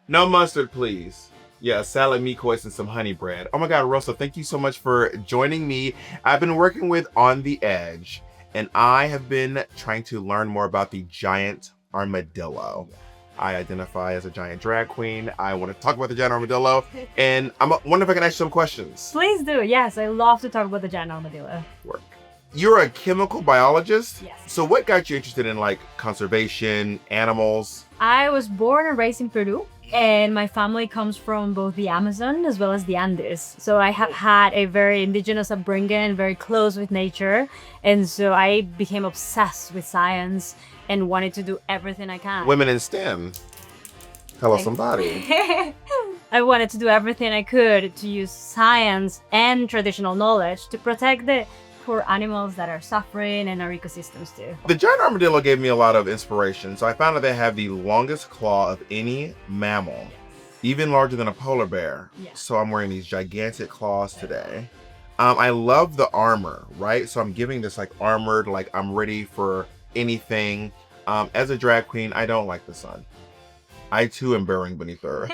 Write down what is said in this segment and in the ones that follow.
No mustard, please. Yeah, a salad, meat coins, and some honey bread. Oh my God, Rosa, thank you so much for joining me. I've been working with On the Edge, and I have been trying to learn more about the Giant Armadillo. I identify as a giant drag queen. I want to talk about the Giant Armadillo, and I wonder if I can ask you some questions. Please do. Yes, I love to talk about the Giant Armadillo. Work. You're a chemical biologist? Yes. So what got you interested in like conservation, animals? I was born and raised in Peru, and my family comes from both the Amazon as well as the Andes. So I have had a very indigenous upbringing, very close with nature. And so I became obsessed with science and wanted to do everything I can. Women in STEM. Hello, somebody. I wanted to do everything I could to use science and traditional knowledge to protect the poor animals that are suffering and our ecosystems too. The Giant Armadillo gave me a lot of inspiration. So I found that they have the longest claw of any mammal, even larger than a polar bear. Yes. So I'm wearing these gigantic claws today. I love the armor, right? So I'm giving this like armored, like I'm ready for anything. As a drag queen, I don't like the sun. I too am burrowing beneath the earth.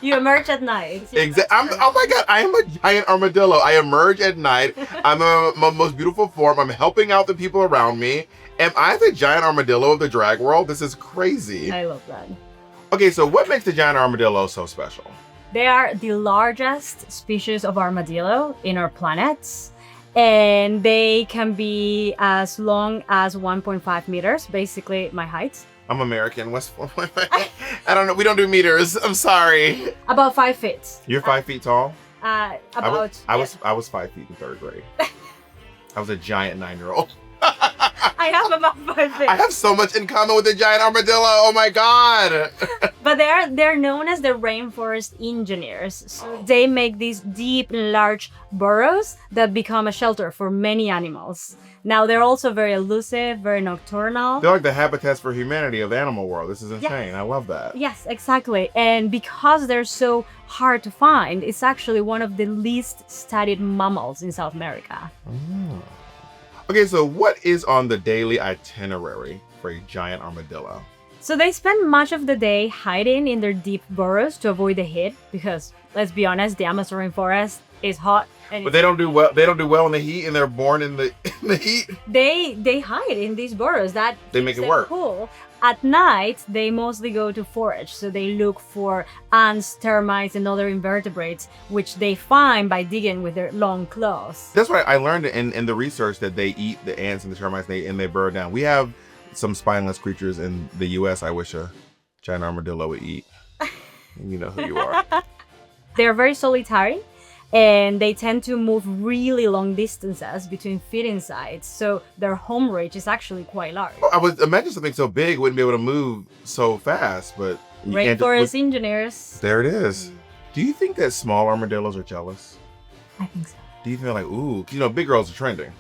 You emerge at night. Exactly. Oh my God, I am a giant armadillo. I emerge at night. I'm my most beautiful form. I'm helping out the people around me. Am I the giant armadillo of the drag world? This is crazy. I love that. Okay, so what makes the giant armadillo so special? They are the largest species of armadillo in our planet, and they can be as long as 1.5 meters, basically my height. I'm American. What's I don't know. We don't do meters. I'm sorry. About 5 feet. You're 5 feet tall? I was 5 feet in third grade. I was a giant 9-year-old. I have about 5 feet. I have so much in common with the giant armadillo. Oh my God. But they're known as the rainforest engineers. So they make these deep, large burrows that become a shelter for many animals. Now they're also very elusive, very nocturnal. They're like the habitats for humanity of the animal world. This is insane. Yes. I love that. Yes, exactly. And because they're so hard to find, it's actually one of the least studied mammals in South America. Oh. Okay, so what is on the daily itinerary for a giant armadillo? So they spend much of the day hiding in their deep burrows to avoid the heat because, let's be honest, the Amazon rainforest is hot. And But they don't do well. They don't do well in the heat, and they're born in the heat. They hide in these burrows. That They make keeps it them work. Cool. At night, they mostly go to forage, so they look for ants, termites, and other invertebrates, which they find by digging with their long claws. That's what I learned in the research, that they eat the ants and the termites, and they burrow down. We have some spineless creatures in the U.S. I wish a giant armadillo would eat. You know who you are. They're very solitary, and they tend to move really long distances between feeding sites, so their home range is actually quite large. I would imagine something so big wouldn't be able to move so fast, but you can't Rainforest engineers. There it is. Do you think that small armadillos are jealous? I think so. Do you feel like, ooh, you know, big girls are trending?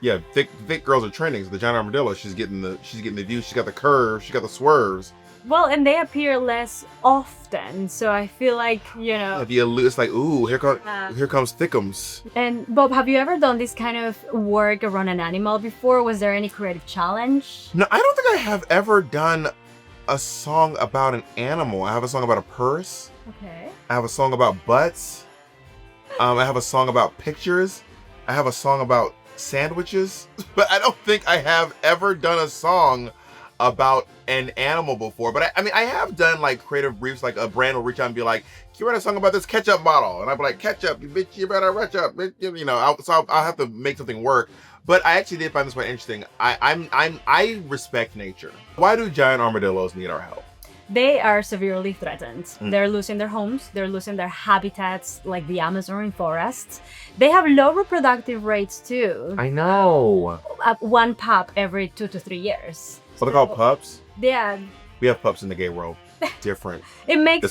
Yeah, thick girls are trending. So the giant armadillo, she's getting the view. She's got the curve. She's got the swerves. Well, and they appear less often, so I feel like, you know. It's like, ooh, here comes thickums. And Bob, have you ever done this kind of work around an animal before? Was there any creative challenge? No, I don't think I have ever done a song about an animal. I have a song about a purse. Okay. I have a song about butts. I have a song about pictures. I have a song about sandwiches. But I don't think I have ever done a song about an animal before. But I have done like creative briefs, like a brand will reach out and be like, can you write a song about this ketchup bottle? And I'll be like, ketchup, you bitch, you better rush up. You know, I'll have to make something work. But I actually did find this one interesting. I respect nature. Why do giant armadillos need our help? They are severely threatened. They're losing their homes, they're losing their habitats like the Amazon rainforest. They have low reproductive rates too. I know. One pup every 2 to 3 years. What are they called, pups? Yeah. We have pups in the gay world. Different. It makes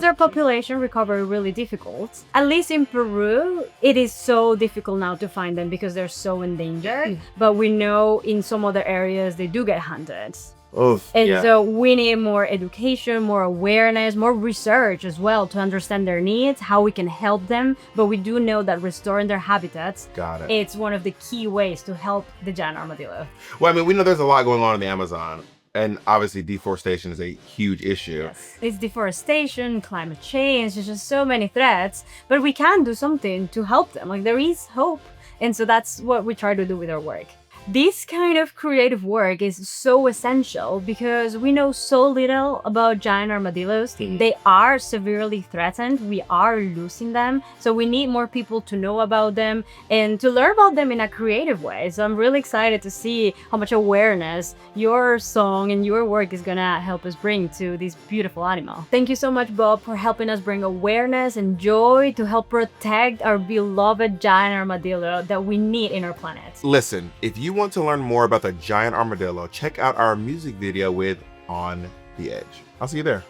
their population recovery really difficult. At least in Peru, it is so difficult now to find them because they're so endangered. But we know in some other areas they do get hunted. Oof, And so we need more education, more awareness, more research as well to understand their needs, how we can help them. But we do know that restoring their habitats, it's one of the key ways to help the giant armadillo. Well, I mean, we know there's a lot going on in the Amazon. And obviously deforestation is a huge issue. Yes. It's deforestation, climate change, there's just so many threats, but we can do something to help them. Like there is hope. And so that's what we try to do with our work. This kind of creative work is so essential because we know so little about giant armadillos. They are severely threatened. We are losing them. So we need more people to know about them and to learn about them in a creative way. So I'm really excited to see how much awareness your song and your work is gonna help us bring to this beautiful animal. Thank you so much, Bob, for helping us bring awareness and joy to help protect our beloved giant armadillo that we need in our planet. Listen, if you want to learn more about the giant armadillo, check out our music video with On the Edge. I'll see you there.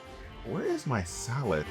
Where is my salad?